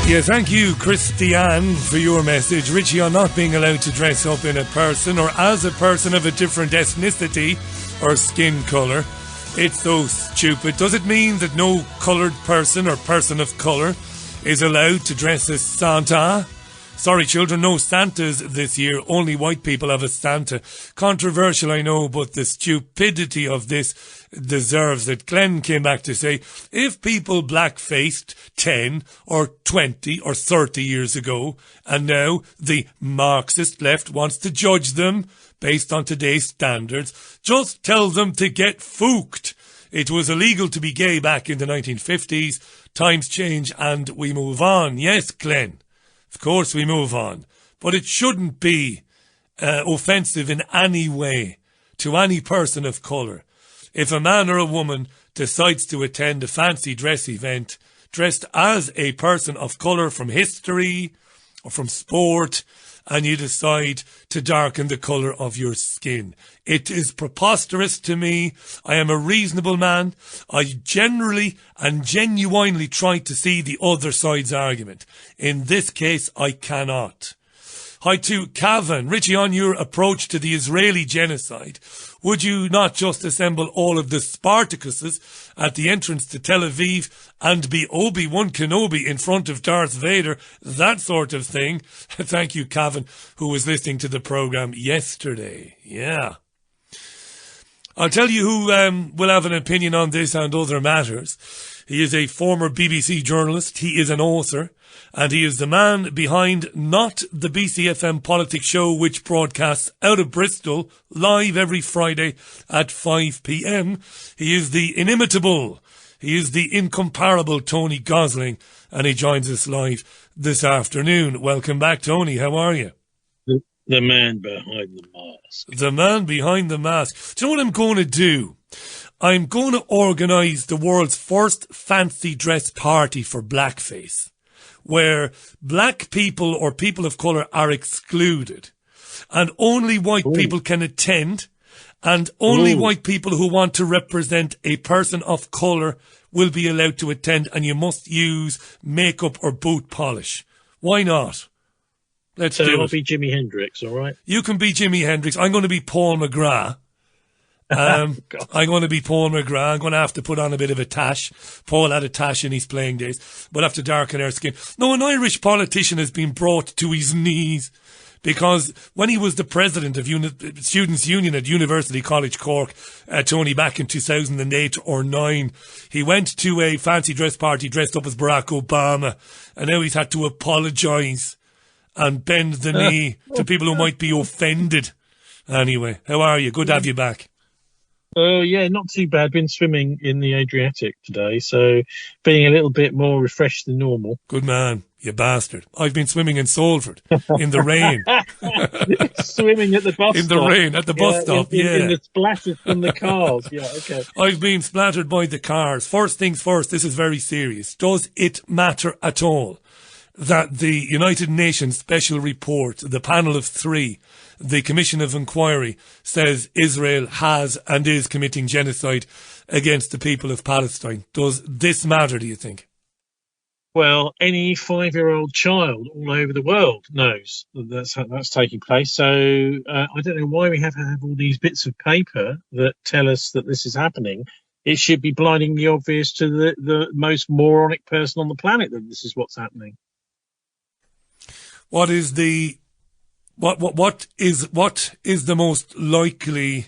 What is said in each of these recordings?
Yeah, thank you, Christiane, for your message. Richie, on not being allowed to dress up in a person or as a person of a different ethnicity or skin colour. It's so stupid. Does it mean that no coloured person or person of colour is allowed to dress as Santa? Sorry, children, no Santas this year. Only white people have a Santa. Controversial, I know, but the stupidity of this deserves it. Glenn came back to say, if people black-faced 10 or 20 or 30 years ago, and now the Marxist left wants to judge them based on today's standards, just tell them to get fooked. It was illegal to be gay back in the 1950s. Times change and we move on. Yes, Glenn. Of course we move on. But it shouldn't be offensive in any way to any person of colour. If a man or a woman decides to attend a fancy dress event dressed as a person of colour from history or from sport, and you decide to darken the colour of your skin, it is preposterous to me. I am a reasonable man. I generally and genuinely try to see the other side's argument. In this case, I cannot. Hi to Cavan. Richie, on your approach to the Israeli genocide, would you not just assemble all of the Spartacuses at the entrance to Tel Aviv and be Obi-Wan Kenobi in front of Darth Vader? That sort of thing. Thank you, Cavan, who was listening to the programme yesterday. Yeah. I'll tell you who will have an opinion on this and other matters. He is a former BBC journalist, he is an author, and he is the man behind Not the BCFM Politics Show, which broadcasts out of Bristol live every Friday at 5 p.m. He is the inimitable, he is the incomparable Tony Gosling, and he joins us live this afternoon. Welcome back, Tony. How are you? The man behind the mask. The man behind the mask. Do you know what I'm going to do? I'm going to organise the world's first fancy dress party for blackface, where black people or people of colour are excluded, and only white people can attend, and only white people who want to represent a person of colour will be allowed to attend, and you must use makeup or boot polish. Why not? Let's do it. I'll be Jimi Hendrix, all right? You can be Jimi Hendrix. I'm going to be Paul McGrath. I'm going to be Paul McGrath. I'm going to have to put on a bit of a tash. Paul had a tash in his playing days. We'll have to darken our skin. No, an Irish politician has been brought to his knees because when he was the president of Students' Union at University College Cork, Tony, back in 2008 or 9, he went to a fancy dress party dressed up as Barack Obama, and now he's had to apologise and bend the knee to people who might be offended. Anyway, how are you? Good to have you back. Yeah, not too bad. Been swimming in the Adriatic today, so being a little bit more refreshed than normal. Good man, you bastard. I've been swimming in Salford, in the rain. Swimming at the bus stop. In the rain, at the bus stop, in the splatters from the cars. Yeah, okay. I've been splattered by the cars. First things first, this is very serious. Does it matter at all that the United Nations Special Report, the panel of 3, the Commission of Inquiry, says Israel has and is committing genocide against the people of Palestine? Does this matter, do you think? Well, any 5-year-old child all over the world knows that that's taking place. So I don't know why we have to have all these bits of paper that tell us that this is happening. It should be blindingly obvious to the most moronic person on the planet that this is what's happening. What is the what is the most likely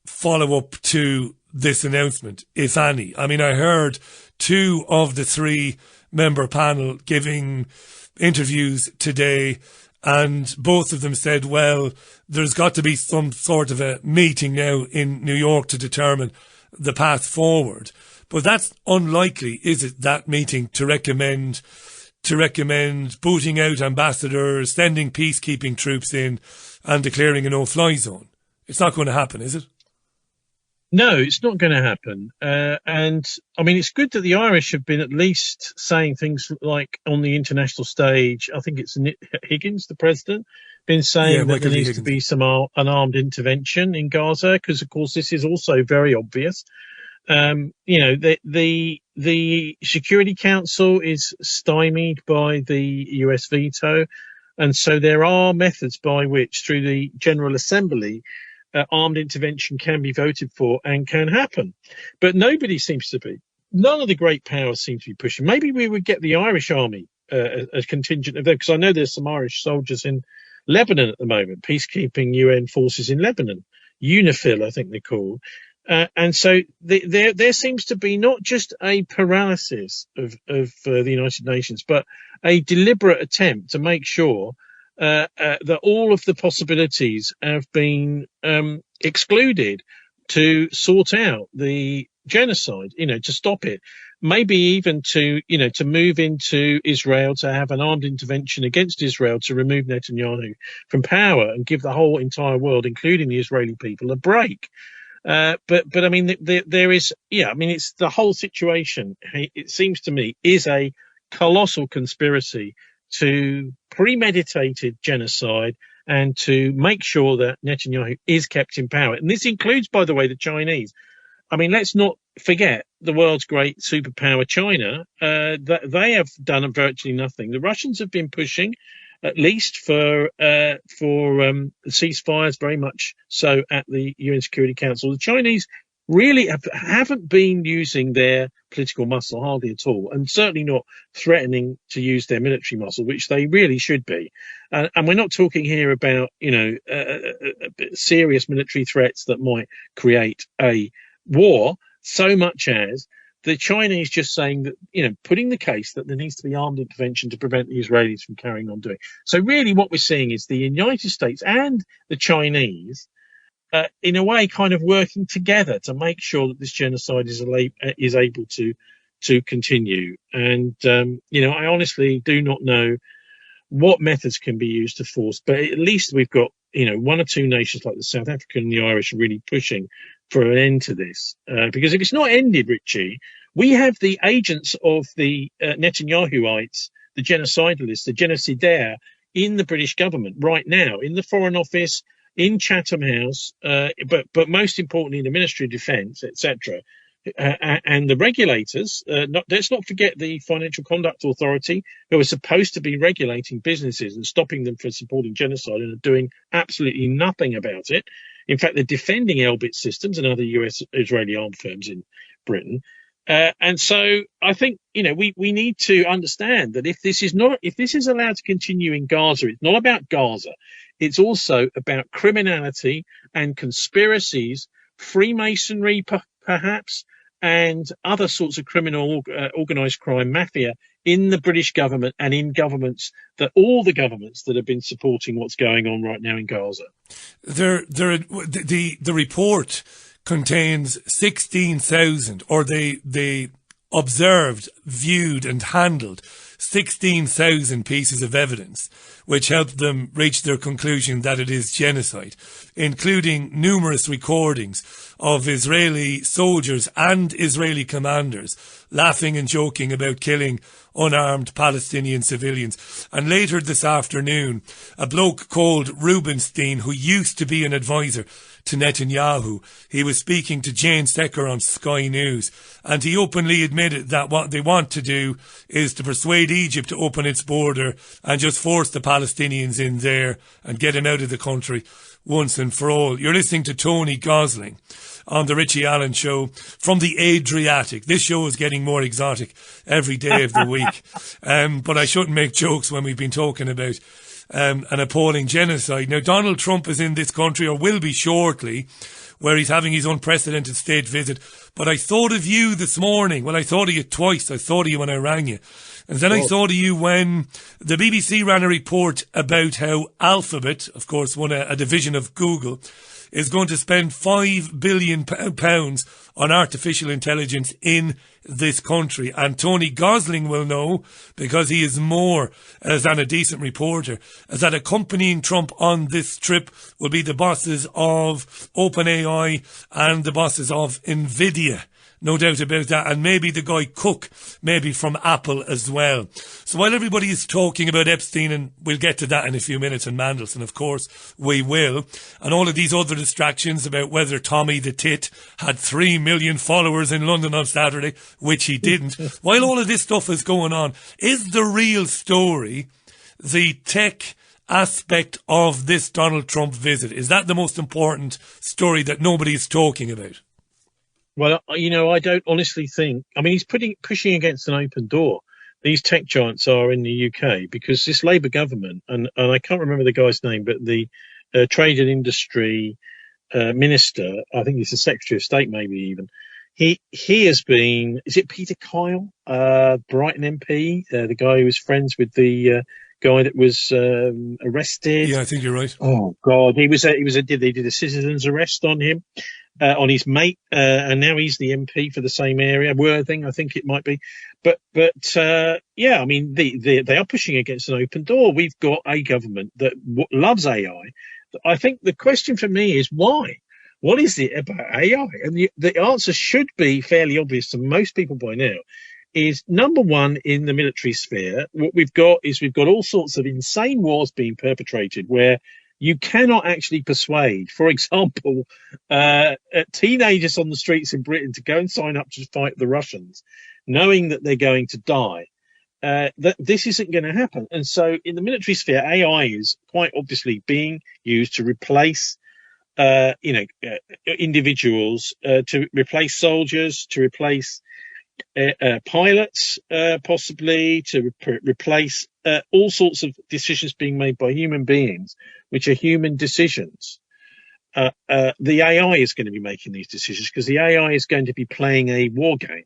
follow-up to this announcement, if any? I mean, I heard 2 of the 3-member panel giving interviews today, and both of them said, well, there's got to be some sort of a meeting now in New York to determine the path forward. But that's unlikely, is it, that meeting to recommend booting out ambassadors, sending peacekeeping troops in, and declaring a no-fly zone? It's not going to happen, is it? No, it's not going to happen. And, I mean, it's good that the Irish have been at least saying things like on the international stage. I think it's Higgins, the president, been saying that there needs to be some an armed intervention in Gaza, because, of course, this is also very obvious. The Security Council is stymied by the US veto, and so there are methods by which, through the General Assembly, armed intervention can be voted for and can happen. But nobody seems to be. None of the great powers seem to be pushing. Maybe we would get the Irish army, a contingent of them, because I know there's some Irish soldiers in Lebanon at the moment, peacekeeping UN forces in Lebanon, UNIFIL, I think they're called. And so there seems to be not just a paralysis of the United Nations, but a deliberate attempt to make sure that all of the possibilities have been excluded to sort out the genocide, to stop it. Maybe even to move into Israel, to have an armed intervention against Israel to remove Netanyahu from power and give the whole entire world, including the Israeli people, a break. But I mean, there is, it's the whole situation. It seems to me is a colossal conspiracy to premeditated genocide and to make sure that Netanyahu is kept in power. And this includes, by the way, the Chinese. I mean, let's not forget the world's great superpower, China. They have done virtually nothing. The Russians have been pushing, at least for ceasefires, very much so at the UN Security Council. The Chinese really haven't been using their political muscle hardly at all, and certainly not threatening to use their military muscle, which they really should be. And we're not talking here about serious military threats that might create a war, so much as the Chinese just saying that, putting the case that there needs to be armed intervention to prevent the Israelis from carrying on doing. So really what we're seeing is the United States and the Chinese, in a way, kind of working together to make sure that this genocide is able to continue. And, I honestly do not know what methods can be used to force, but at least we've got, one or two nations like the South African and the Irish really pushing for an end to this. Because if it's not ended, Richie, we have the agents of the Netanyahuites, the genocidalists, the genocidaires in the British government right now, in the Foreign Office, in Chatham House, but most importantly in the Ministry of Defence, etc. And the regulators, let's not forget the Financial Conduct Authority, who are supposed to be regulating businesses and stopping them from supporting genocide, and are doing absolutely nothing about it. In fact, they're defending Elbit Systems and other US-Israeli armed firms in Britain. And so I think, we need to understand that if this is allowed to continue in Gaza, it's not about Gaza. It's also about criminality and conspiracies, Freemasonry, perhaps, and other sorts of criminal organised crime mafia in the British government and in all the governments that have been supporting what's going on right now in Gaza. The report contains 16,000, or they observed, viewed and handled 16,000 pieces of evidence, which helped them reach their conclusion that it is genocide, including numerous recordings of Israeli soldiers and Israeli commanders laughing and joking about killing unarmed Palestinian civilians. And later this afternoon, a bloke called Rubenstein, who used to be an advisor to Netanyahu, he was speaking to Jane Stecker on Sky News, and he openly admitted that what they want to do is to persuade Egypt to open its border and just force the Palestinians in there and get them out of the country once and for all. You're listening to Tony Gosling on the Richie Allen Show from the Adriatic. This show is getting more exotic every day of the week. But I shouldn't make jokes when we've been talking about an appalling genocide. Now, Donald Trump is in this country, or will be shortly, where he's having his unprecedented state visit. But I thought of you this morning. Well, I thought of you twice. I thought of you when I rang you. And then I thought of you when the BBC ran a report about how Alphabet, of course, a division of Google, is going to spend £5 billion on artificial intelligence in this country. And Tony Gosling will know, because he is more than a decent reporter, as that accompanying Trump on this trip will be the bosses of OpenAI and the bosses of NVIDIA. No doubt about that. And maybe the guy Cook, maybe from Apple as well. So while everybody is talking about Epstein, and we'll get to that in a few minutes, and Mandelson, of course, we will, and all of these other distractions about whether Tommy the Tit had 3 million followers in London on Saturday, which he didn't. While all of this stuff is going on, is the real story the tech aspect of this Donald Trump visit? Is that the most important story that nobody's talking about? Well, I don't honestly think. I mean, he's pushing against an open door. These tech giants are in the UK because this Labour government, and I can't remember the guy's name, but the Trade and Industry Minister, I think he's the Secretary of State, maybe even. He has been. Is it Peter Kyle, Brighton MP, the guy who was friends with the guy that was arrested? Yeah, I think you're right. Oh God, they did a citizen's arrest on him. On his mate, and now he's the MP for the same area, Worthing, I think it might be. But yeah, I mean, they are pushing against an open door. We've got a government that loves AI. I think the question for me is why? What is it about AI? And the answer should be fairly obvious to most people by now. Is number one, in the military sphere, what we've got all sorts of insane wars being perpetrated where you cannot actually persuade, for example, teenagers on the streets in Britain to go and sign up to fight the Russians, knowing that they're going to die. That this isn't going to happen. And so in the military sphere, AI is quite obviously being used to replace, individuals, to replace soldiers, to replace pilots, possibly, to replace all sorts of decisions being made by human beings, which are human decisions. The AI is going to be making these decisions because the AI is going to be playing a war game.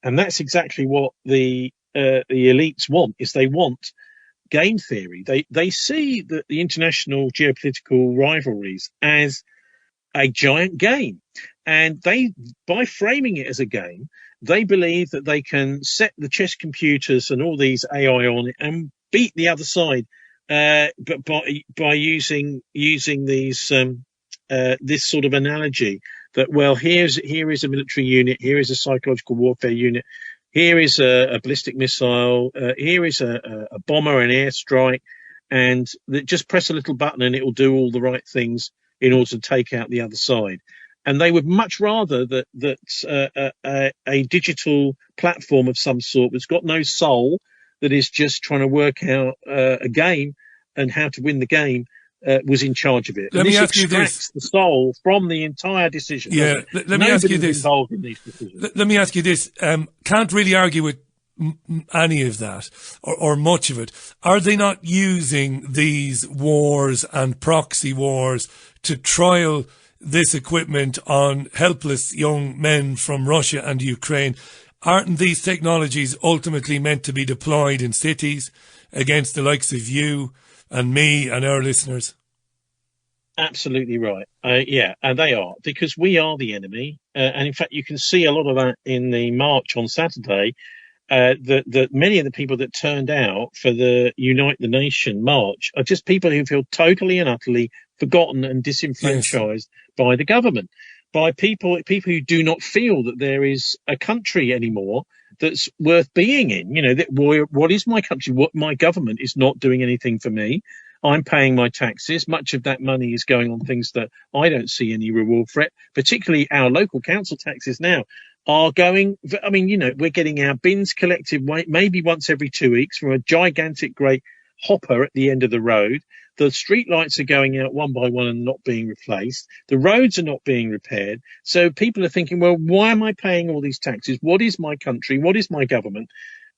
And that's exactly what the elites want, is they want game theory. They see the international geopolitical rivalries as a giant game. And by framing it as a game, they believe that they can set the chess computers and all these AI on it and beat the other side, but by using these this sort of analogy that, well, here is a military unit, here is a psychological warfare unit, here is a ballistic missile, here is a bomber, an airstrike, and just press a little button and it will do all the right things in order to take out the other side. And they would much rather that a digital platform of some sort that's got no soul, that is just trying to work out a game and how to win the game, was in charge of it. Let me ask you this: the soul from the entire decision. Yeah, let me ask you this. Involved in these decisions. Let me ask you this: can't really argue with any of that or much of it. Are they not using these wars and proxy wars to trial this equipment on helpless young men from Russia and Ukraine? Aren't these technologies ultimately meant to be deployed in cities against the likes of you and me and our listeners? Absolutely right. Yeah, and they are, because we are the enemy. And in fact, you can see a lot of that in the march on Saturday. That many of the people that turned out for the Unite the Nation march are just people who feel totally and utterly forgotten and disenfranchised by the government, by people who do not feel that there is a country anymore that's worth being in. You know, what is my country? What my government is not doing anything for me. I'm paying my taxes. Much of that money is going on things that I don't see any reward for it, particularly our local council taxes now are going. I mean, you know, we're getting our bins collected maybe once every 2 weeks from a gigantic great hopper at the end of the road. The street lights are going out one by one and not being replaced. The roads are not being repaired. So people are thinking, well, why am I paying all these taxes? What is my country? What is my government?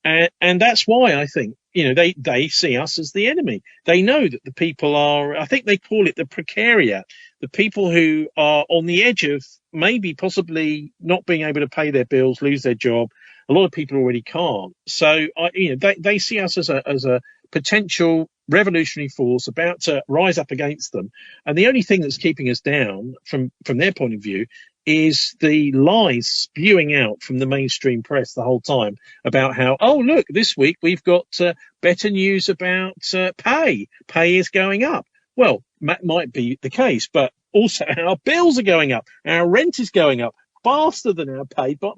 And that's why I think, you know, they see us as the enemy. They know that the people are, I think they call it the precariat, the people who are on the edge of maybe possibly not being able to pay their bills, lose their job. A lot of people already can't. So, they see us as a potential revolutionary force about to rise up against them. And the only thing that's keeping us down from their point of view is the lies spewing out from the mainstream press the whole time about how, oh, look, this week we've got better news about pay. Pay is going up. Well, that might be the case, but also our bills are going up. Our rent is going up. faster than our pay, but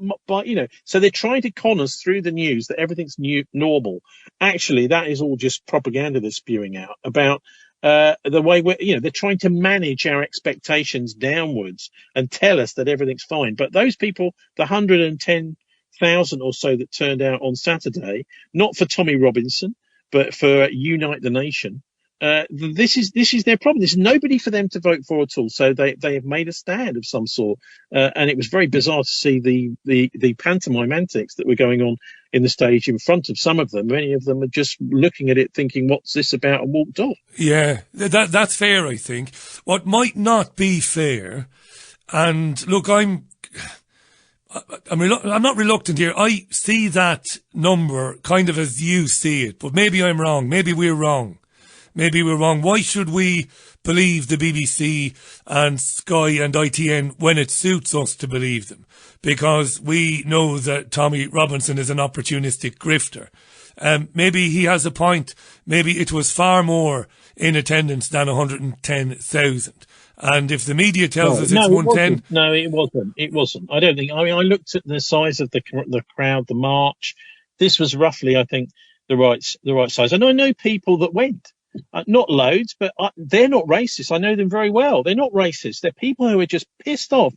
so they're trying to con us through the news that everything's normal. Actually, that is all just propaganda they're spewing out about the way they're trying to manage our expectations downwards and tell us that everything's fine. But those people, the 110,000 or so that turned out on Saturday, not for Tommy Robinson, but for Unite the Nation, this is their problem. There's nobody for them to vote for at all. So they have made a stand of some sort, and it was very bizarre to see the pantomime antics that were going on in the stage in front of some of them. Many of them are just looking at it, thinking, "What's this about?" and walked off. Yeah, that's fair. I think what might not be fair, and look, I'm not reluctant here. I see that number kind of as you see it, but maybe I'm wrong. Maybe we're wrong. Why should we believe the BBC and Sky and ITN when it suits us to believe them? Because we know that Tommy Robinson is an opportunistic grifter. Maybe he has a point. Maybe it was far more in attendance than 110,000. And if the media tells us it's 110... No, it wasn't. I don't think... I mean, I looked at the size of the crowd, the march. This was roughly, I think, the right size. And I know people that went. Not loads, but they're not racist. I know them very well. They're not racist. They're people who are just pissed off,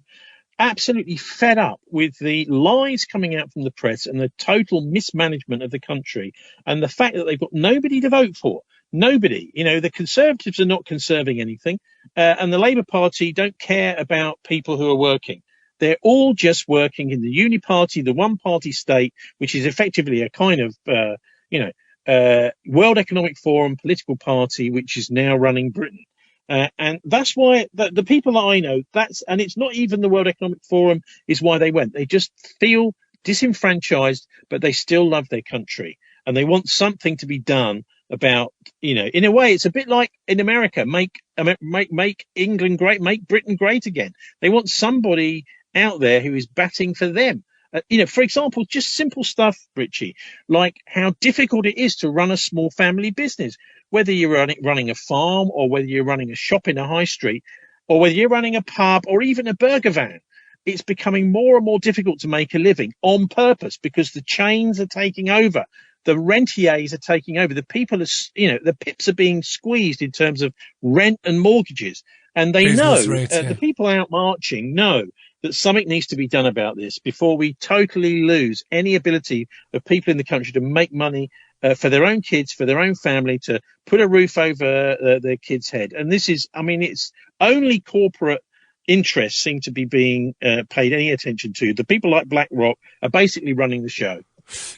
absolutely fed up with the lies coming out from the press and the total mismanagement of the country and the fact that they've got nobody to vote for. Nobody. The Conservatives are not conserving anything, and the Labour Party don't care about people who are working. They're all just working in the Uni-Party, the one-party state, which is effectively a kind of, World Economic Forum political party, which is now running Britain. And that's why the people that I know, and it's not even the World Economic Forum is why they went. They just feel disenfranchised, but they still love their country and they want something to be done about, in a way, it's a bit like in America, make England great, make Britain great again. They want somebody out there who is batting for them. For example, just simple stuff, Richie, like how difficult it is to run a small family business, whether you're running a farm or whether you're running a shop in a high street or whether you're running a pub or even a burger van. It's becoming more and more difficult to make a living on purpose because the chains are taking over. The rentiers are taking over. The people are, the pips are being squeezed in terms of rent and mortgages. And they know, the people out marching know that something needs to be done about this before we totally lose any ability of people in the country to make money for their own kids, for their own family, to put a roof over their kids' head. And this is, it's only corporate interests seem to be being paid any attention to. The people like BlackRock are basically running the show.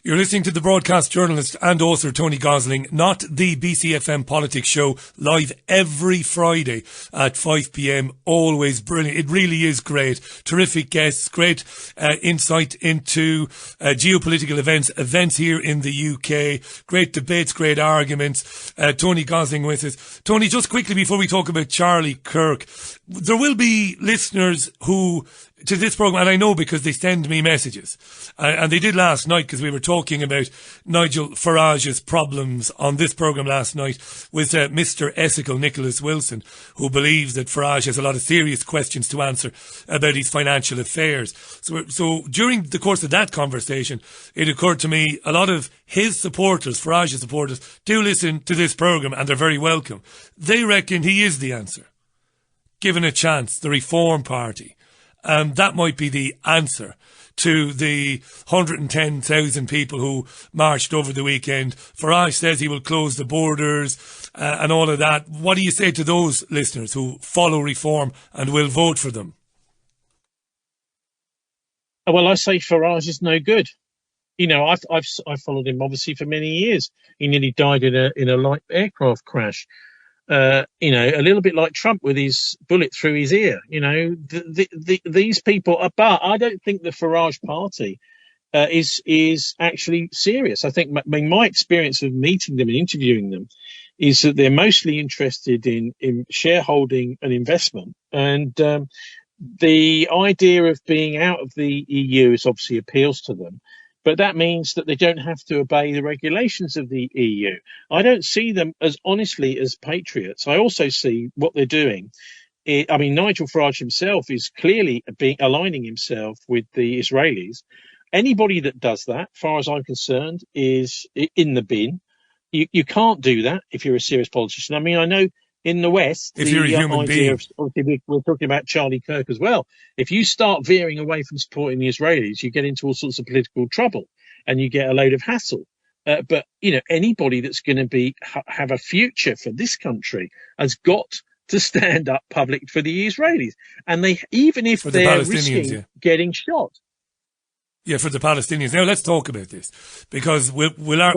You're listening to the broadcast journalist and author Tony Gosling, not the BCFM Politics Show, live every Friday at 5 p.m. Always brilliant. It really is great. Terrific guests, great insight into geopolitical events here in the UK. Great debates, great arguments. Tony Gosling with us. Tony, just quickly before we talk about Charlie Kirk, there will be listeners who to this program, and I know because they send me messages, and they did last night because we were talking about Nigel Farage's problems on this program last night with Mr. Ethical Nicholas Wilson, who believes that Farage has a lot of serious questions to answer about his financial affairs. So during the course of that conversation, it occurred to me a lot of his supporters, Farage's supporters, do listen to this program and they're very welcome. They reckon he is the answer. Given a chance, the Reform Party. That might be the answer to the 110,000 people who marched over the weekend. Farage says he will close the borders and all of that. What do you say to those listeners who follow Reform and will vote for them? Well, I say Farage is no good. I've followed him obviously for many years. He nearly died in a light aircraft crash. A little bit like Trump with his bullet through his ear. These people are, but I don't think the Farage party is actually serious. I think my experience of meeting them and interviewing them is that they're mostly interested in shareholding and investment. And the idea of being out of the EU is obviously appeals to them. But that means that they don't have to obey the regulations of the EU. I don't see them as honestly as patriots. I also see what they're doing Nigel Farage himself is clearly aligning himself with the Israelis. Anybody that does that, far as I'm concerned, is in the bin. You can't do that if you're a serious politician. I mean, I know in the West, if you're a human idea being. of, obviously we're talking about Charlie Kirk as well. If you start veering away from supporting the Israelis, you get into all sorts of political trouble and you get a load of hassle. But anybody that's going to have a future for this country has got to stand up public for the Israelis, and even if they're risking getting shot. Yeah, for the Palestinians. Now let's talk about this, because we'll have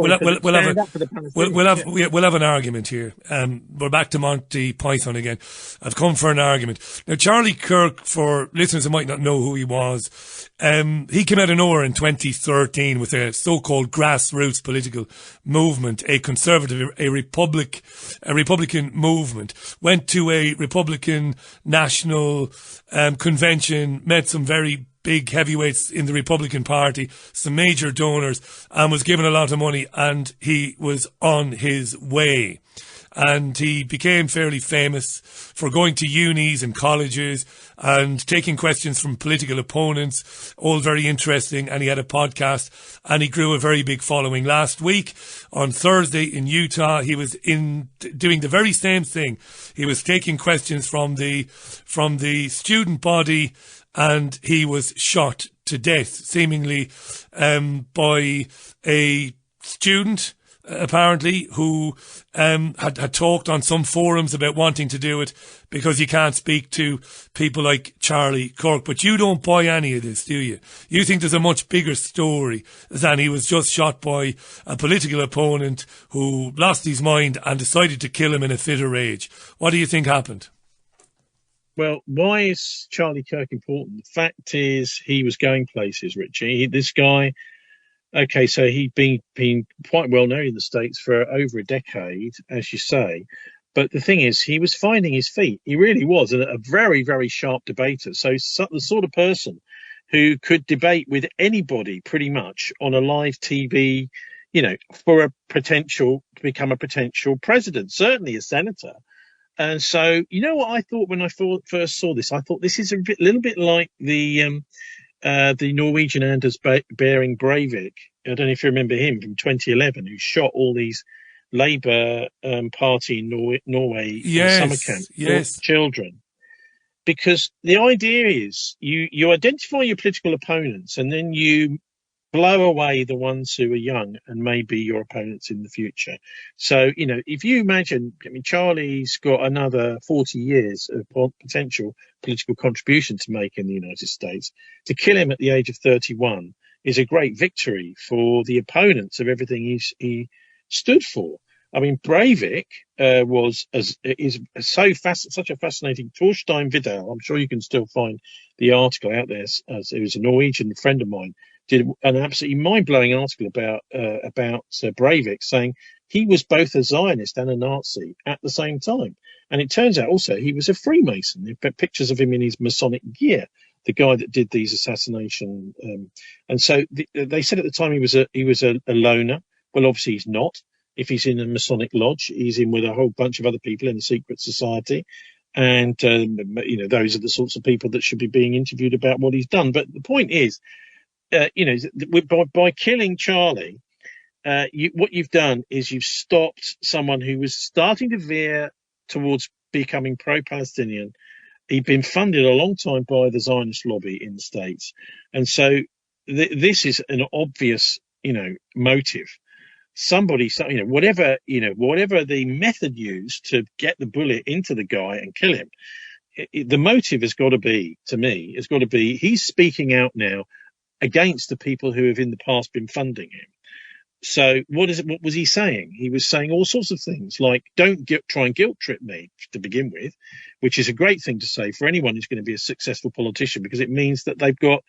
an argument here. We're back to Monty Python again. I've come for an argument. Now, Charlie Kirk, for listeners who might not know who he was, he came out of nowhere in 2013 with a so-called grassroots political movement, a conservative, a Republican movement. Went to a Republican national convention, met some very big heavyweights in the Republican Party, some major donors, and was given a lot of money, and he was on his way. And he became fairly famous for going to unis and colleges and taking questions from political opponents, all very interesting. And he had a podcast, and he grew a very big following. Last week, on Thursday in Utah, he was doing the very same thing. He was taking questions from the student body, and he was shot to death, seemingly by a student, apparently, who had talked on some forums about wanting to do it because you can't speak to people like Charlie Kirk. But you don't buy any of this, do you? You think there's a much bigger story than he was just shot by a political opponent who lost his mind and decided to kill him in a fit of rage. What do you think happened? Well, why is Charlie Kirk important? The fact is, he was going places, Richie. This guy, okay, so he'd been quite well known in the States for over a decade, as you say. But the thing is, he was finding his feet. He really was a very, very sharp debater. So the sort of person who could debate with anybody pretty much on a live TV, for to become a potential president, certainly a senator. And so, what I thought when I first saw this? I thought this is a little bit like the Norwegian Anders Behring Breivik. I don't know if you remember him from 2011, who shot all these Labour Party in Norway summer camp children. Because the idea is you identify your political opponents, and then you blow away the ones who are young and may be your opponents in the future. So, if you imagine, Charlie's got another 40 years of potential political contribution to make in the United States. To kill him at the age of 31 is a great victory for the opponents of everything he stood for. I mean, Breivik such a fascinating. Torstein Vidal, I'm sure you can still find the article out there, as it was a Norwegian friend of mine, did an absolutely mind-blowing article about Breivik, saying he was both a Zionist and a Nazi at the same time. And it turns out also he was a Freemason. They've got pictures of him in his Masonic gear, the guy that did these assassination. And so they said at the time he was a loner. Well, obviously he's not. If he's in a Masonic lodge, he's in with a whole bunch of other people in a secret society. And, those are the sorts of people that should be being interviewed about what he's done. But the point is, by killing Charlie, what you've done is you've stopped someone who was starting to veer towards becoming pro-Palestinian. He'd been funded a long time by the Zionist lobby in the States. And so this is an obvious, motive. Somebody, whatever the method used to get the bullet into the guy and kill him, the motive has got to be, he's speaking out now against the people who have in the past been funding him. So what was he saying? He was saying all sorts of things like, don't try and guilt trip me to begin with, which is a great thing to say for anyone who's going to be a successful politician, because it means that they've got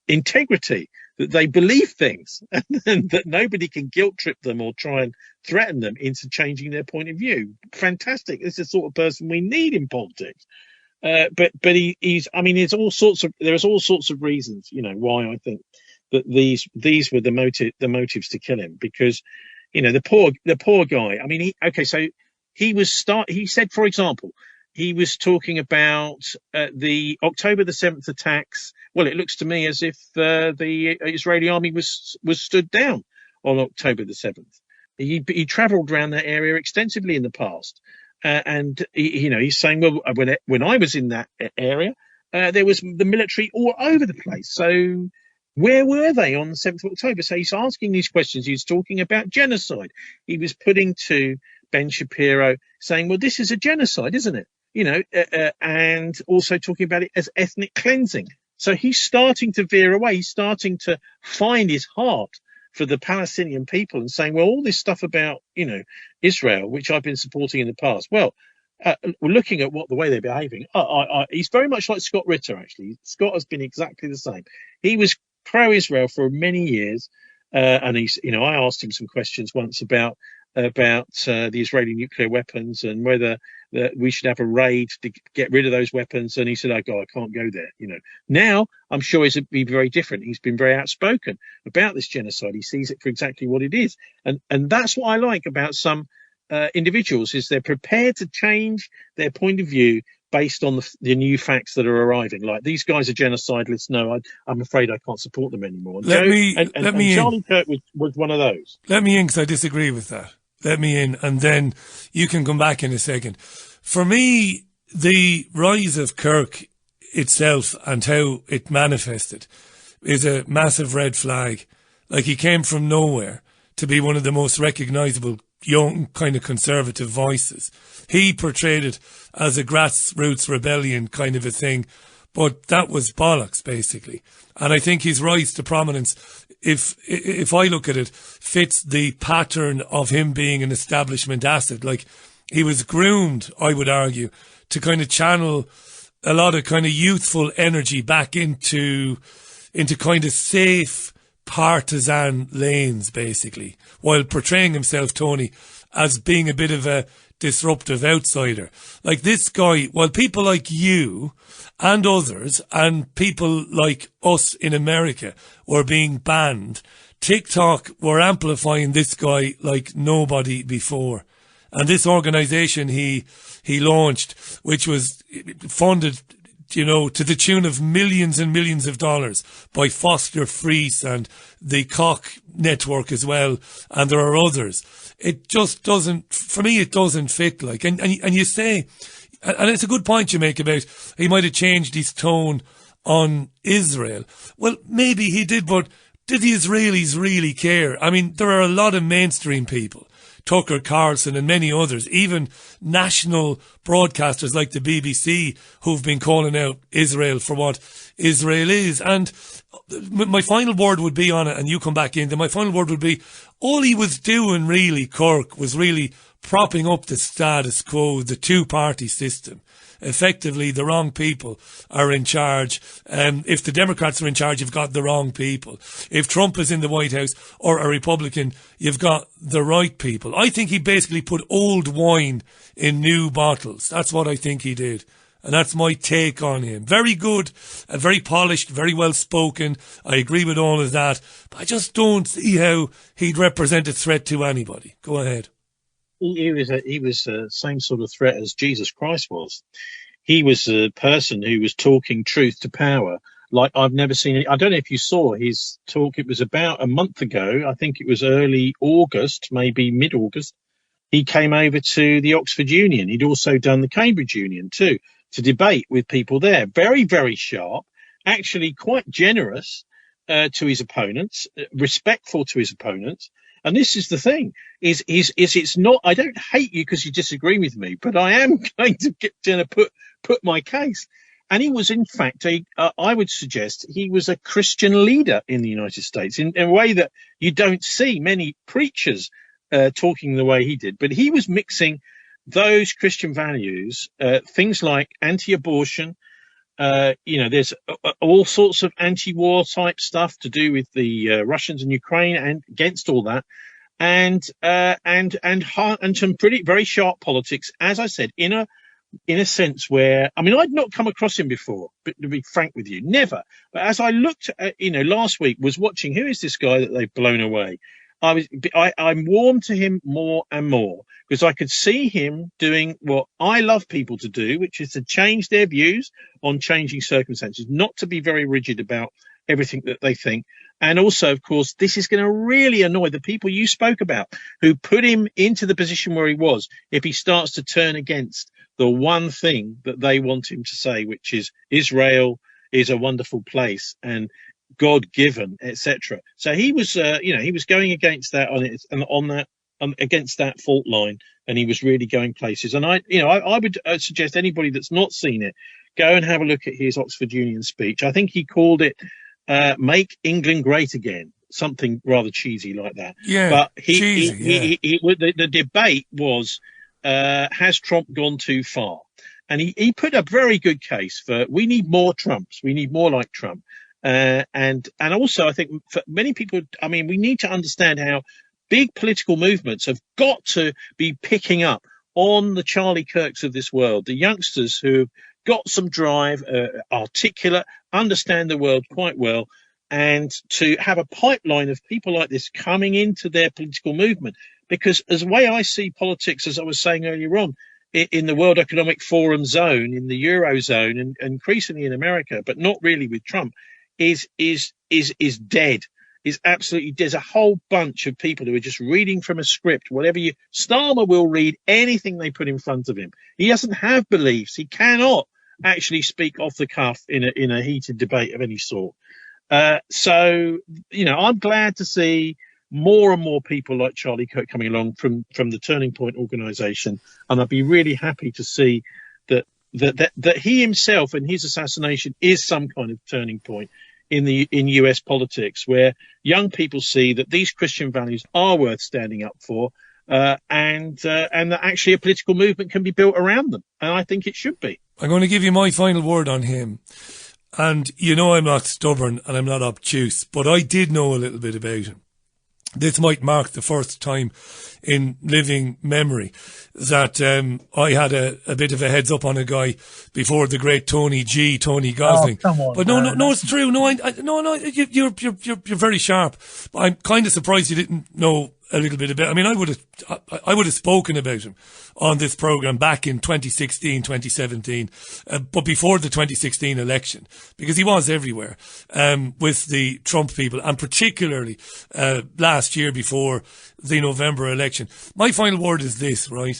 integrity, that they believe things, and that nobody can guilt trip them or try and threaten them into changing their point of view. Fantastic. This is the sort of person we need in politics. But there's all sorts of reasons, why I think that these were the motives to kill him, because, the poor guy. I mean, he said, for example, he was talking about the October the 7th attacks. Well, it looks to me as if the Israeli army was stood down on October the 7th. He travelled around that area extensively in the past, and he's saying, well, when I was in that area, there was the military all over the place. So where were they on the 7th of October? So he's asking these questions. He's talking about genocide. He was putting to Ben Shapiro, saying, well, this is a genocide, isn't it? And also talking about it as ethnic cleansing. So he's starting to veer away. He's starting to find his heart for the Palestinian people and saying, well, all this stuff about, Israel, which I've been supporting in the past. Well, looking at the way they're behaving, he's very much like Scott Ritter, actually. Scott has been exactly the same. He was pro-Israel for many years. And I asked him some questions once about the Israeli nuclear weapons and whether we should have a raid to get rid of those weapons. And he said, oh, God, I can't go there. Now I'm sure he's be very different. He's been very outspoken about this genocide. He sees it for exactly what it is. And that's what I like about some individuals, is they're prepared to change their point of view based on the new facts that are arriving. Like, these guys are genocidalists. No, I'm afraid I can't support them anymore. And Charlie Kirk was one of those. Let me in, because I disagree with that. Let me in, and then you can come back in a second. For me, the rise of Kirk itself and how it manifested is a massive red flag. Like, he came from nowhere to be one of the most recognisable young kind of conservative voices. He portrayed it as a grassroots rebellion kind of a thing, but that was bollocks, basically. And I think his rise to prominence, if I look at it, fits the pattern of him being an establishment asset. Like, he was groomed, I would argue, to kind of channel a lot of kind of youthful energy back into kind of safe partisan lanes, basically, while portraying himself, Tony, as being a bit of a disruptive outsider. Like, this guy, while people like you and others and people like us in America were being banned, TikTok were amplifying this guy like nobody before. And this organisation he launched, which was funded, to the tune of millions and millions of dollars by Foster Friess and the Koch network as well, and there are others. It just doesn't, for me, it doesn't fit. Like, and you say, and it's a good point you make about he might have changed his tone on Israel. Well, maybe he did, but did the Israelis really care? I mean, there are a lot of mainstream people, Tucker Carlson and many others, even national broadcasters like the BBC, who've been calling out Israel for what Israel is. And my final word would be on it, and you come back in, then my final word would be, all he was doing really, Kirk, was really propping up the status quo, the two-party system. Effectively, the wrong people are in charge. If the Democrats are in charge, you've got the wrong people. If Trump is in the White House or a Republican, you've got the right people. I think he basically put old wine in new bottles. That's what I think he did. And that's my take on him. Very good, very polished, very well spoken. I agree with all of that. But I just don't see how he'd represent a threat to anybody. Go ahead. He was the same sort of threat as Jesus Christ was. He was a person who was talking truth to power like I've never seen it. I don't know if you saw his talk. It was about a month ago. I think it was early August, maybe mid-August. He came over to the Oxford Union. He'd also done the Cambridge Union too, to debate with people there. Very, very sharp, actually quite generous to his opponents, respectful to his opponents. And this is the thing, is it's not, I don't hate you because you disagree with me, but I am going to put my case. And he was, in fact, I would suggest he was a Christian leader in the United States in a way that you don't see many preachers talking the way he did. But he was mixing those Christian values, things like anti-abortion, there's all sorts of anti-war type stuff to do with the Russians and Ukraine and against all that, and some very sharp politics, as I said, in a sense where, I mean, I'd not come across him before, but to be frank with you, never. But as I looked at, last week, was watching, who is this guy that they've blown away? I'm warm to him more and more because I could see him doing what I love people to do, which is to change their views on changing circumstances, not to be very rigid about everything that they think. And also, of course, this is going to really annoy the people you spoke about who put him into the position where he was if he starts to turn against the one thing that they want him to say, which is Israel is a wonderful place and God-given, etc. So he was, he was going against that against that fault line, and he was really going places. And I would suggest anybody that's not seen it, go and have a look at his Oxford Union speech. I think he called it "Make England Great Again," something rather cheesy like that. Yeah, but the debate was, has Trump gone too far? And he put a very good case for we need more Trumps. We need more like Trump. And also, I think for many people, I mean, we need to understand how big political movements have got to be picking up on the Charlie Kirks of this world, the youngsters who've got some drive, articulate, understand the world quite well, and to have a pipeline of people like this coming into their political movement. Because as the way I see politics, as I was saying earlier on, in the World Economic Forum zone, in the Eurozone, and increasingly in America, but not really with Trump, is dead. Is absolutely, there's a whole bunch of people who are just reading from a script. Starmer will read anything they put in front of him. He doesn't have beliefs. He cannot actually speak off the cuff in a heated debate of any sort. So I'm glad to see more and more people like Charlie Kirk coming along from the Turning Point organization, and I'd be really happy to see that he himself and his assassination is some kind of turning point in US politics, where young people see that these Christian values are worth standing up for, and that actually a political movement can be built around them, and I think it should be. I'm going to give you my final word on him. And I'm not stubborn and I'm not obtuse, but I did know a little bit about him. This might mark the first time in living memory that I had a bit of a heads up on a guy before the great Tony Gosling. Oh, come on, but no, it's true. No, you're very sharp. I'm kind of surprised you didn't know a little bit about. I mean, I would have spoken about him on this program back in 2016, 2017, but before the 2016 election, because he was everywhere with the Trump people, and particularly last year before the November election. My final word is this, right?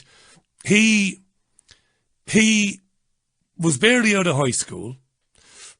He was barely out of high school.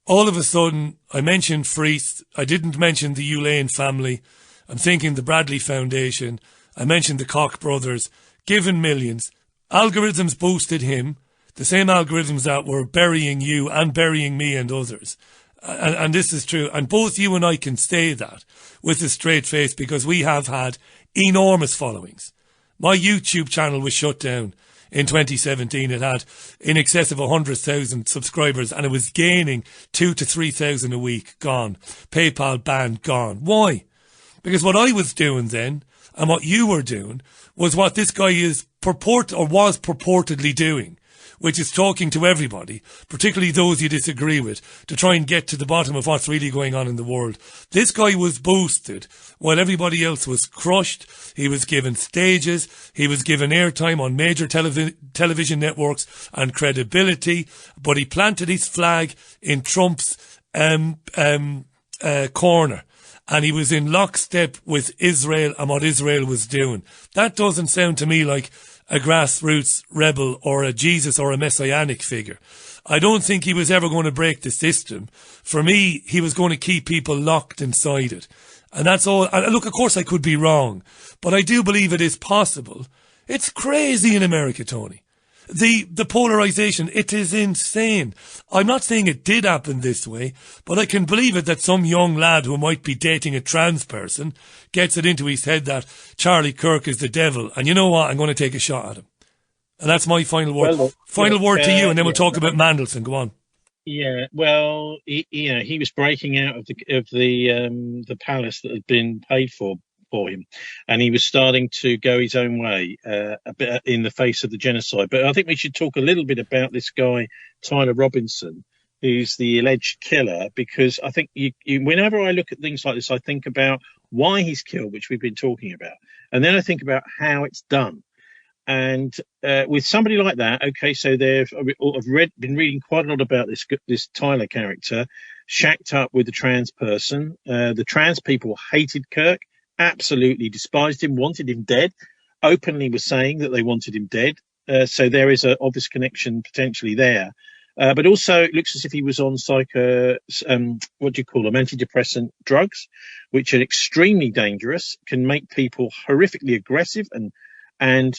All of a sudden, I mentioned Freest. I didn't mention the Ulaine family. I'm thinking the Bradley Foundation. I mentioned the Koch brothers, given millions. Algorithms boosted him, the same algorithms that were burying you and burying me and others. And this is true. And both you and I can say that with a straight face, because we have had enormous followings. My YouTube channel was shut down in 2017. It had in excess of 100,000 subscribers, and it was gaining 2,000 to 3,000 a week. Gone. PayPal banned. Gone. Why? Because what I was doing then, and what you were doing, was what this guy was purportedly doing, which is talking to everybody, particularly those you disagree with, to try and get to the bottom of what's really going on in the world. This guy was boosted while everybody else was crushed. He was given stages. He was given airtime on major television networks and credibility, but he planted his flag in Trump's corner. And he was in lockstep with Israel and what Israel was doing. That doesn't sound to me like a grassroots rebel or a Jesus or a messianic figure. I don't think he was ever going to break the system. For me, he was going to keep people locked inside it. And that's all. And look, of course I could be wrong, but I do believe it is possible. It's crazy in America, Tony. The polarization, it is insane. I'm not saying it did happen this way, but I can believe it that some young lad who might be dating a trans person gets it into his head that Charlie Kirk is the devil. And you know what? I'm going to take a shot at him. And that's my final word. Well, final word to you, and then we'll talk about Mandelson. Go on. Yeah, well, he was breaking out of the palace that had been paid for him, and he was starting to go his own way a bit in the face of the genocide. But I think we should talk a little bit about this guy, Tyler Robinson, who's the alleged killer, because I think whenever I look at things like this, I think about why he's killed, which we've been talking about, and then I think about how it's done. And with somebody like that, okay, so I've been reading quite a lot about this Tyler character, shacked up with the trans person. The trans people hated Kirk, absolutely despised him, wanted him dead, openly was saying that they wanted him dead. So there is an obvious connection potentially there. But also it looks as if he was on what do you call them, antidepressant drugs, which are extremely dangerous, can make people horrifically aggressive and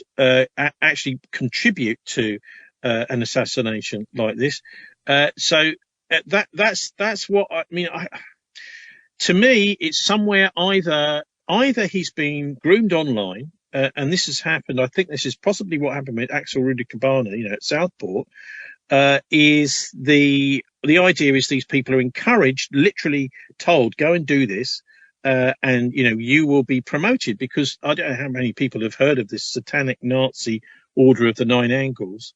actually contribute to an assassination like this. So that's what I mean. To me, it's somewhere either he's been groomed online, and this has happened. I think this is possibly what happened with Axel Rudy Cabana, at Southport. Is the idea is these people are encouraged, literally told, go and do this, and you will be promoted, because I don't know how many people have heard of this satanic Nazi Order of the Nine Angles,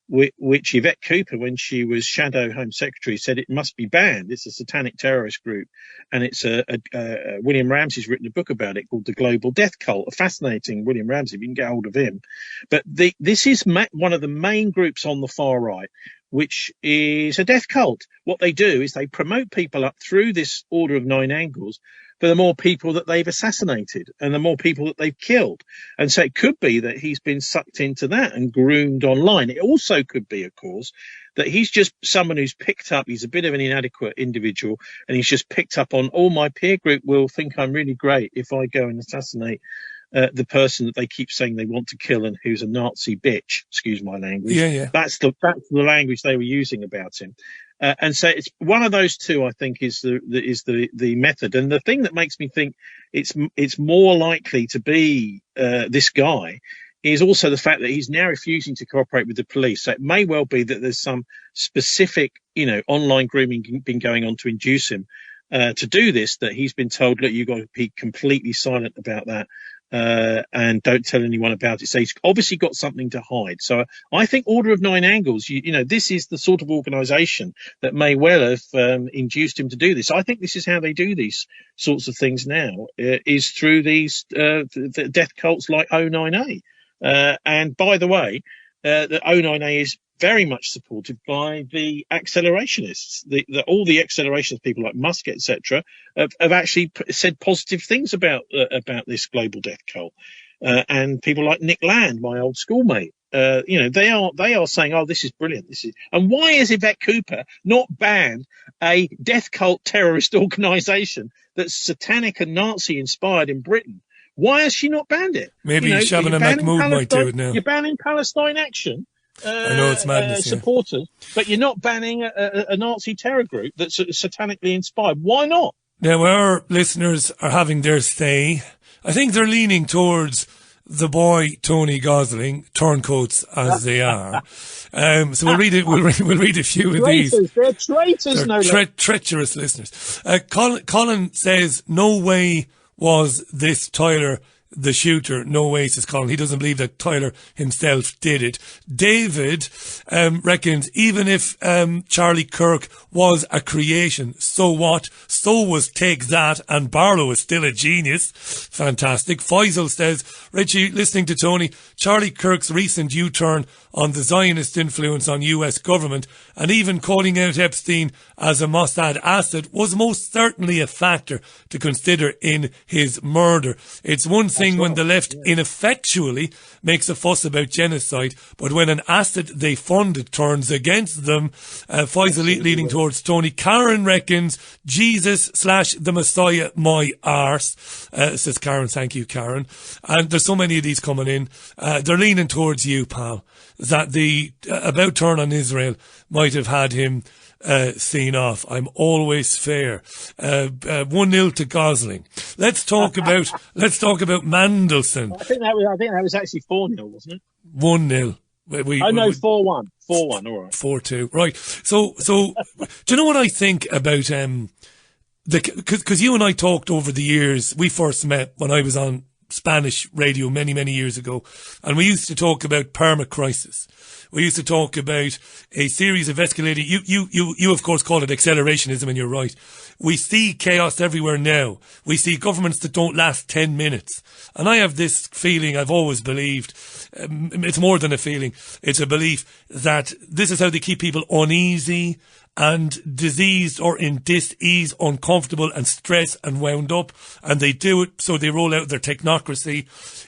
which Yvette Cooper, when she was Shadow Home Secretary, said it must be banned. It's a satanic terrorist group, and it's William Ramsey's written a book about it called The Global Death Cult. A fascinating William Ramsey, if you can get hold of him. But this is one of the main groups on the far right, which is a death cult. What they do is they promote people up through this Order of Nine Angles for the more people that they've assassinated and the more people that they've killed. And so it could be that he's been sucked into that and groomed online. It also could be, of course, that he's just someone who's picked up, he's a bit of an inadequate individual, and he's just picked up on, all my peer group will think I'm really great if I go and assassinate the person that they keep saying they want to kill and who's a Nazi bitch, excuse my language. Yeah. That's the language they were using about him. And so it's one of those two, I think, is the method. And the thing that makes me think it's more likely to be this guy is also the fact that he's now refusing to cooperate with the police. So it may well be that there's some specific, online grooming been going on to induce him to do this, that he's been told, look, you've got to be completely silent about that. And don't tell anyone about it. So he's obviously got something to hide. So I think Order of Nine Angles, this is the sort of organisation that may well have induced him to do this. I think this is how they do these sorts of things now, is through these the death cults like O9A. And by the way, the O9A is very much supported by the accelerationists. All the accelerationist people like Musk, etc., have actually said positive things about this global death cult. And people like Nick Land, my old schoolmate, they are saying, "Oh, this is brilliant." And why is Yvette Cooper not banned a death cult terrorist organisation that's satanic and Nazi inspired in Britain? Why has she not banned it? Maybe Shabana Mahmood might do it now. You're banning Palestine Action. I know it's madness, supporters, but you're not banning a Nazi terror group that's satanically inspired. Why not? Now, our listeners are having their say. I think they're leaning towards the boy Tony Gosling, turncoats as they are. So we'll read it. We'll read a few of these. They're traitors, they're treacherous listeners. Colin says, "No way was this Tyler the shooter." No way, says Colin. He doesn't believe that Tyler himself did it. David reckons even if Charlie Kirk was a creation, so what? So was Take That, and Barlow is still a genius. Fantastic. Faisal says, Richie, listening to Tony, Charlie Kirk's recent U-turn on the Zionist influence on US government and even calling out Epstein as a Mossad asset was most certainly a factor to consider in his murder. It's one thing when the left ineffectually makes a fuss about genocide, but when an asset they funded turns against them, Faisal leaning towards Tony. Karen reckons Jesus/the Messiah my arse, says Karen. Thank you, Karen. And there's so many of these coming in. They're leaning towards you, pal, that the about turn on Israel might have had him seen off. I'm always fair. 1-0 to Gosling. Let's talk about Mandelson. I think that was actually 4-0, wasn't it? 1-0. I know 4-1. 4-1, all right. 4-2. Right. So do you know what I think about because you and I talked over the years. We first met when I was on Spanish radio many, many years ago, and we used to talk about perma-crisis. We used to talk about a series of escalating. You of course call it accelerationism, and you're right. We see chaos everywhere now. We see governments that don't last 10 minutes. And I have this feeling, I've always believed, it's more than a feeling, it's a belief that this is how they keep people uneasy and diseased or in dis-ease, uncomfortable and stressed and wound up. And they do it, so they roll out their technocracy.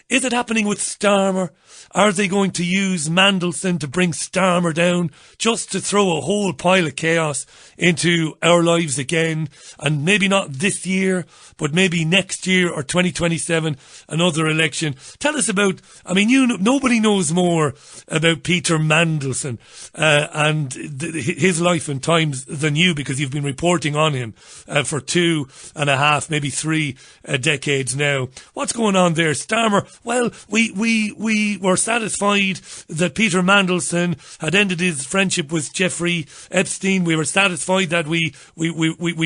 Is it happening with Starmer? Are they going to use Mandelson to bring Starmer down just to throw a whole pile of chaos into our lives again? And maybe not this year, but maybe next year or 2027, another election. Tell us about, I mean, nobody knows more about Peter Mandelson and his life and times than you, because you've been reporting on him for 2.5, maybe 3 decades now. What's going on there? Starmer, well, we were satisfied that Peter Mandelson had ended his friendship with Jeffrey Epstein. We were satisfied that we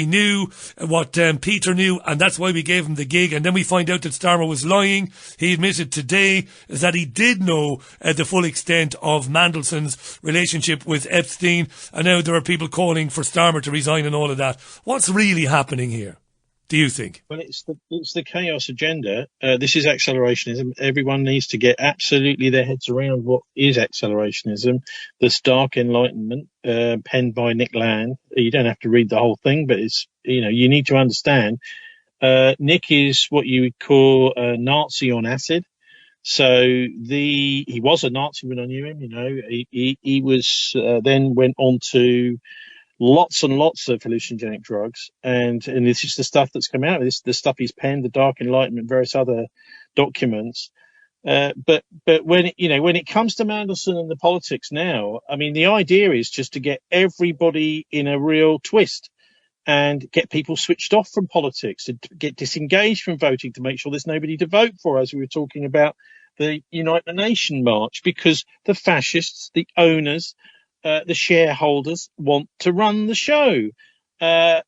knew what Peter knew, and that's why we gave him the gig. And then we find out that Starmer was lying. He admitted today that he did know the full extent of Mandelson's relationship with Epstein, and now there are people calling for Starmer to resign and all of that. What's really happening here, do you think? Well, it's the chaos agenda. This is accelerationism. Everyone needs to get absolutely their heads around what is accelerationism. This dark enlightenment, penned by Nick Land. You don't have to read the whole thing, but it's, you need to understand. Nick is what you would call a Nazi on acid. So he was a Nazi when I knew him. He was then went on to lots and lots of hallucinogenic drugs, and this is the stuff that's come out. This is the stuff he's penned, the Dark Enlightenment, various other documents. But when it comes to Mandelson and the politics now, I mean, the idea is just to get everybody in a real twist and get people switched off from politics, to get disengaged from voting, to make sure there's nobody to vote for, as we were talking about the United Nations march, because the fascists, the owners, the shareholders want to run the show.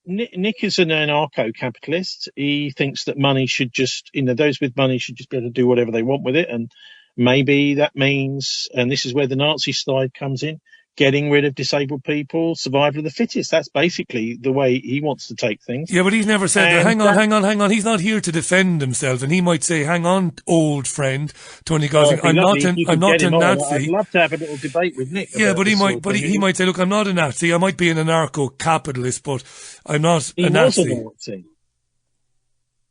Nick is an anarcho-capitalist. He thinks that money should just, those with money should just be able to do whatever they want with it. And maybe that means, and this is where the Nazi slide comes in, getting rid of disabled people, survival of the fittest. That's basically the way he wants to take things. Yeah, but he's never said that. Hang on. He's not here to defend himself, and he might say, "Hang on, old friend, Tony Gosling, I'm not a Nazi." I'd love to have a little debate with Nick. Yeah, but he might say, "Look, I'm not a Nazi. I might be an anarcho-capitalist, but I'm not a Nazi." He was a Nazi.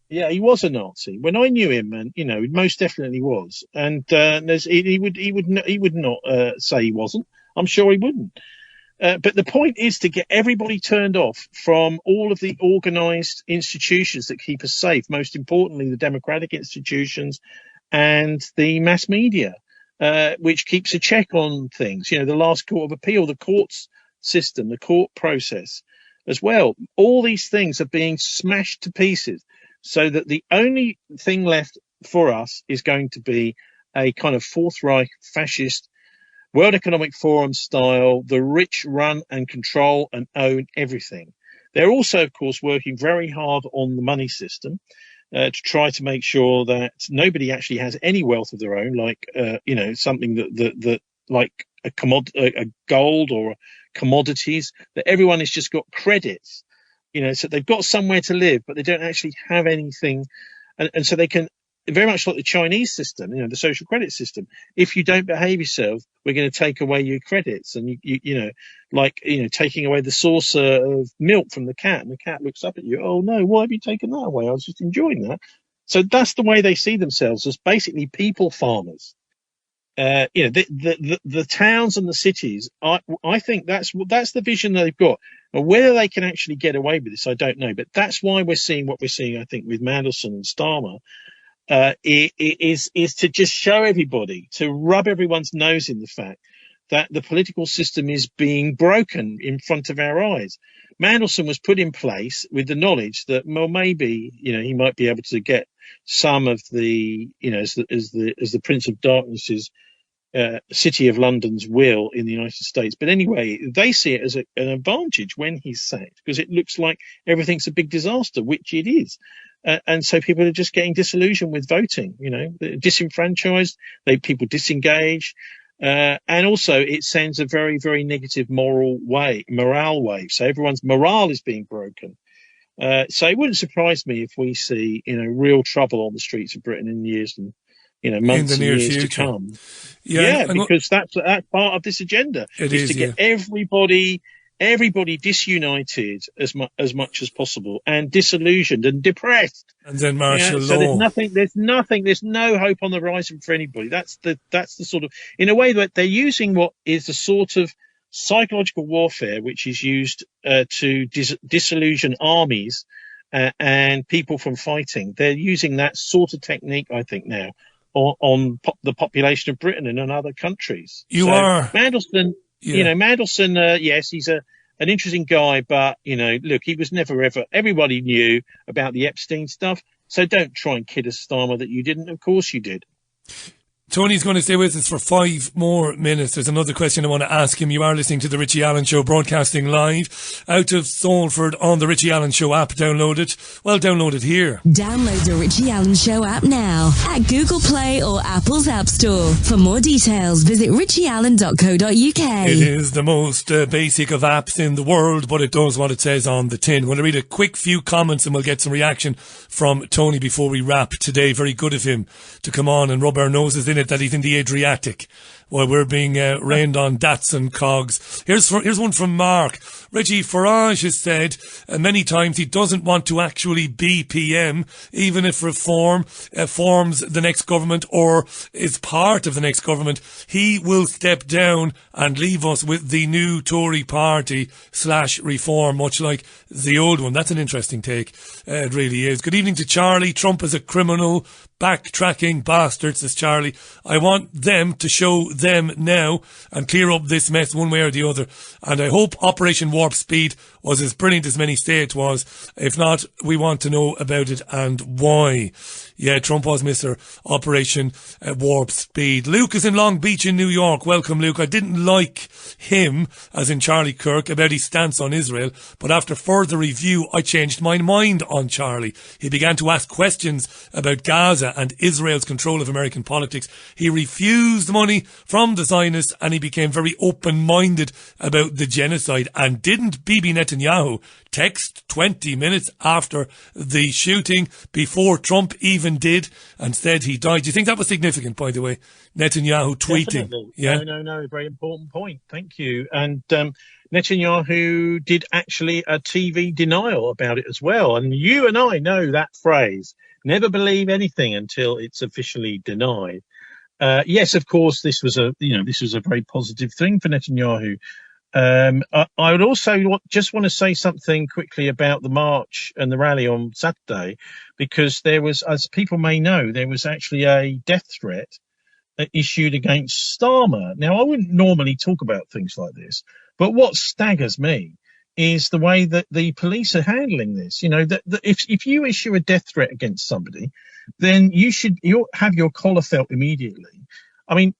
Yeah, he was a Nazi when I knew him, and he most definitely was. And he would not say he wasn't. I'm sure he wouldn't. But the point is to get everybody turned off from all of the organised institutions that keep us safe, most importantly the democratic institutions and the mass media, which keeps a check on things. The last court of appeal, the courts system, the court process as well. All these things are being smashed to pieces, so that the only thing left for us is going to be a kind of Fourth Reich fascist World Economic Forum style, the rich run and control and own everything. They're also, of course, working very hard on the money system to try to make sure that nobody actually has any wealth of their own, like, something that like a gold or commodities, that everyone has just got credits, so they've got somewhere to live, but they don't actually have anything. And so they can, very much like the Chinese system, the social credit system. If you don't behave yourself, we're going to take away your credits, and taking away the saucer of milk from the cat, and the cat looks up at you. Oh no, why have you taken that away? I was just enjoying that. So that's the way they see themselves, as basically people farmers. The towns and the cities. I think that's the vision they've got. Now, whether they can actually get away with this, I don't know. But that's why we're seeing what we're seeing, I think, with Mandelson and Starmer. Is to just show everybody, to rub everyone's nose in the fact that the political system is being broken in front of our eyes. Mandelson was put in place with the knowledge that, well, maybe he might be able to get some of the as the Prince of Darkness's City of London's will in the United States. But anyway, they see it as an advantage when he's sacked, because it looks like everything's a big disaster, which it is. And so people are just getting disillusioned with voting, they're disenfranchised, people disengage. And also it sends a very, very negative morale wave. So everyone's morale is being broken. So it wouldn't surprise me if we see, real trouble on the streets of Britain in years and, months and years to come. Yeah, because that's part of this agenda is to get everybody disunited as much as possible and disillusioned and depressed. And then martial law. So there's no hope on the horizon for anybody. That's the sort of, in a way that they're using what is the sort of psychological warfare which is used to disillusion armies and people from fighting. They're using that sort of technique, I think, now on the population of Britain and in other countries. Mandelson. Yeah. Mandelson, yes, he's an interesting guy, but, look, he was never ever, everybody knew about the Epstein stuff. So don't try and kid us, Starmer, that you didn't. Of course you did. Tony's going to stay with us for 5 more minutes. There's another question I want to ask him. You are listening to The Richie Allen Show, broadcasting live out of Salford on the Richie Allen Show app. Download it. Well, download it here. Download the Richie Allen Show app now at Google Play or Apple's App Store. For more details, visit richieallen.co.uk. It is the most basic of apps in the world, but it does what it says on the tin. I'm going to read a quick few comments and we'll get some reaction from Tony before we wrap today. Very good of him to come on and rub our noses in it that he's in the Adriatic while we're being rained on Datsun cogs. Here's one from Mark. Richie, Farage has said many times he doesn't want to actually be PM, even if reform forms the next government or is part of the next government. He will step down and leave us with the new Tory party / reform, much like the old one. That's an interesting take. It really is. Good evening to Charlie. Trump is a criminal, backtracking bastard, says Charlie. I want them to show them now and clear up this mess one way or the other. And I hope Operation Warp Speed was as brilliant as many say it was. If not, we want to know about it and why. Yeah, Trump was Mr. Operation Warp Speed. Luke is in Long Beach in New York. Welcome, Luke. I didn't like him, as in Charlie Kirk, about his stance on Israel, but after further review, I changed my mind on Charlie. He began to ask questions about Gaza and Israel's control of American politics. He refused money from the Zionists and he became very open-minded about the genocide. And didn't Bibi Netanyahu text 20 minutes after the shooting before Trump even did and said he died? Do you think that was significant, by the way? Netanyahu tweeting. Definitely. Yeah. No, very important point. Thank you. And Netanyahu did actually a TV denial about it as well. And you and I know that phrase, never believe anything until it's officially denied. Yes, of course, this was a very positive thing for Netanyahu. I would also just want to say something quickly about the march and the rally on Saturday, because there was, as people may know, there was actually a death threat issued against Starmer. Now, I wouldn't normally talk about things like this, but what staggers me is the way that the police are handling this. That if you issue a death threat against somebody, then you'll have your collar felt immediately. I mean,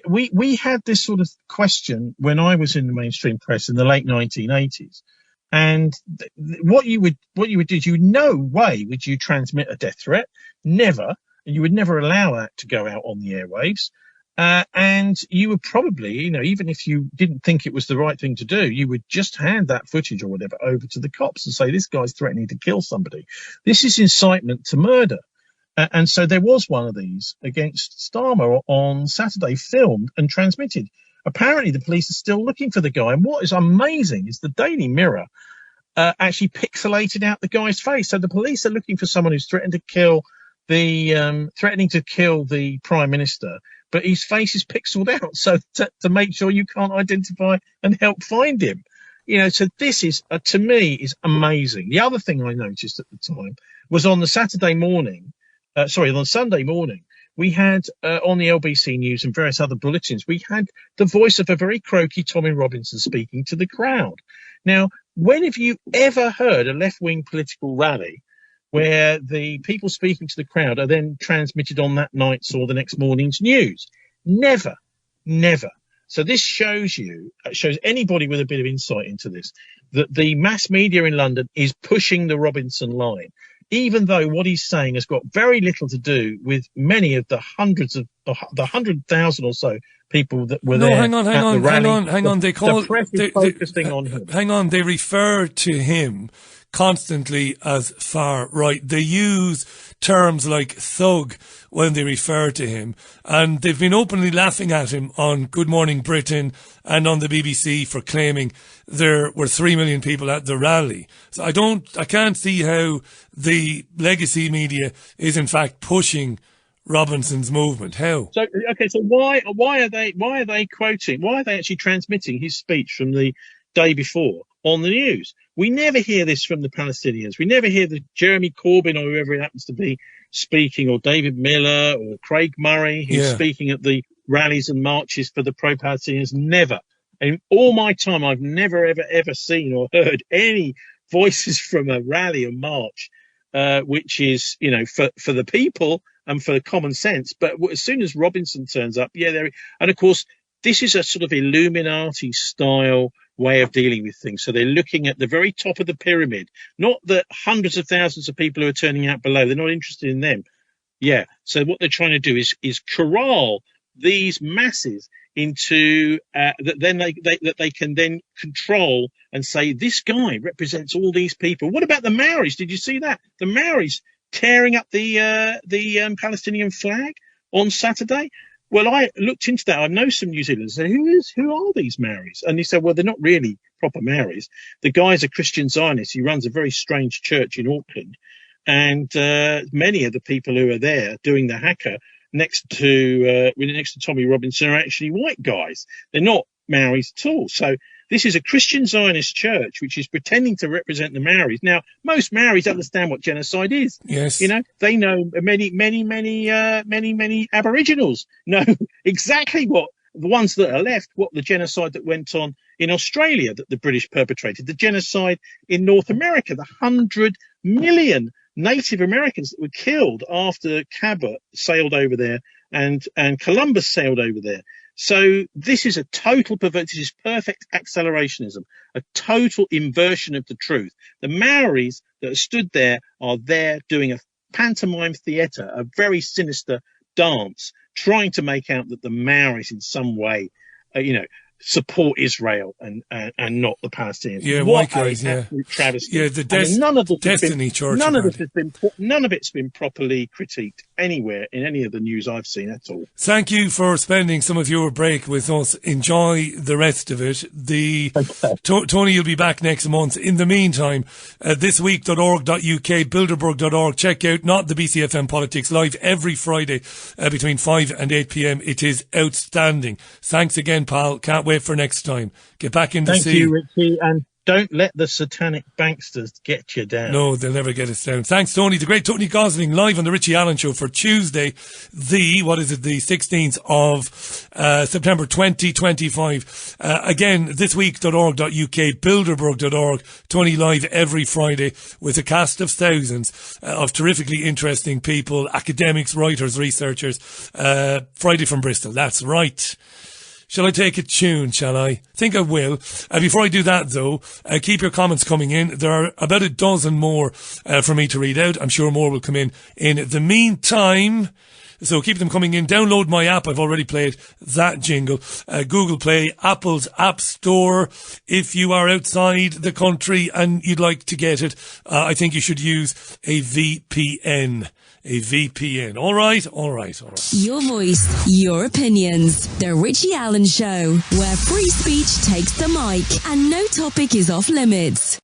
we had this sort of question when I was in the mainstream press in the late 1980s, and what you would do is no way would you transmit a death threat, never, and you would never allow that to go out on the airwaves. And you would probably, even if you didn't think it was the right thing to do, you would just hand that footage or whatever over to the cops and say, this guy's threatening to kill somebody. This is incitement to murder. And so there was one of these against Starmer on Saturday, filmed and transmitted. Apparently, the police are still looking for the guy. And what is amazing is the Daily Mirror actually pixelated out the guy's face. So the police are looking for someone who's threatening to kill the Prime Minister, but his face is pixeled out, so to make sure you can't identify and help find him. So this is, to me, is amazing. The other thing I noticed at the time was on Sunday morning, we had on the LBC News and various other bulletins, we had the voice of a very croaky Tommy Robinson speaking to the crowd. Now, when have you ever heard a left-wing political rally where the people speaking to the crowd are then transmitted on that night's or the next morning's news? Never. So this shows anybody with a bit of insight into this, that the mass media in London is pushing the Robinson line. even though what he's saying has got very little to do with many of the 100,000 or so people that were there. No, hang on. The press is focusing on him. Hang on. They refer to him constantly as far right. They use terms like thug when they refer to him, and they've been openly laughing at him on Good Morning Britain and on the BBC for claiming there were 3 million people at the rally. So I can't see how the legacy media is in fact pushing Robinson's movement. How? So why are they quoting? Why are they actually transmitting his speech from the day before on the news? We never hear this from the Palestinians. We never hear the Jeremy Corbyn or whoever it happens to be speaking, or David Miller or Craig Murray who's speaking at the rallies and marches for the pro-Palestinians. Never. In all my time, I've never, ever seen or heard any voices from a rally or march, which is, for the people and for the common sense. But as soon as Robinson turns up, and of course, this is a sort of Illuminati style way of dealing with things. So they're looking at the very top of the pyramid, not the hundreds of thousands of people who are turning out below. They're not interested in them. Yeah. So what they're trying to do is corral these masses into that they can then control and say, this guy represents all these people. What about the Maoris? Did you see that? The Maoris tearing up the Palestinian flag on Saturday. Well, I looked into that. I know some New Zealanders say, who are these Maoris? And he said, well, they're not really proper Maoris. The guy's a Christian Zionist. He runs a very strange church in Auckland. And many of the people who are there doing the haka next to Tommy Robinson are actually white guys. They're not Maoris at all. So this is a Christian Zionist church which is pretending to represent the Maoris. Now, most Maoris understand what genocide is. Yes. They know many Aboriginals know exactly what the ones that are left, what the genocide that went on in Australia that the British perpetrated, the genocide in North America, the 100 million Native Americans that were killed after Cabot sailed over there and Columbus sailed over there. So this is a total this is perfect accelerationism, a total inversion of the truth. The Maoris that stood there are there doing a pantomime theatre, a very sinister dance, trying to make out that the Maoris in some way, support Israel and not the Palestinians. Yeah, what white guys. Yeah, travesty. Yeah, none of this Destiny Church. None of it's been properly critiqued anywhere in any of the news I've seen at all. Thank you for spending some of your break with us. Enjoy the rest of it. Tony will be back next month. In the meantime, thisweek.org.uk, bilderberg.org. Check out Not the BCFM Politics live every Friday between 5 and 8 p.m. It is outstanding. Thanks again, pal. Can't wait for next time. Get back in the sea. Thank you, Richie, and don't let the satanic banksters get you down. No, they'll never get us down. Thanks, Tony. The great Tony Gosling live on the Richie Allen Show for Tuesday, the 16th of September 2025. Again, thisweek.org.uk, bilderberg.org. Tony live every Friday with a cast of thousands of terrifically interesting people, academics, writers, researchers. Friday from Bristol. That's right. Shall I take a tune, shall I? Think I will. Before I do that, though, keep your comments coming in. There are about a dozen more for me to read out. I'm sure more will come in the meantime. So keep them coming in. Download my app. I've already played that jingle. Google Play, Apple's App Store. If you are outside the country and you'd like to get it, I think you should use a VPN. A VPN. All right. Your voice, your opinions. The Richie Allen Show, where free speech takes the mic and no topic is off limits.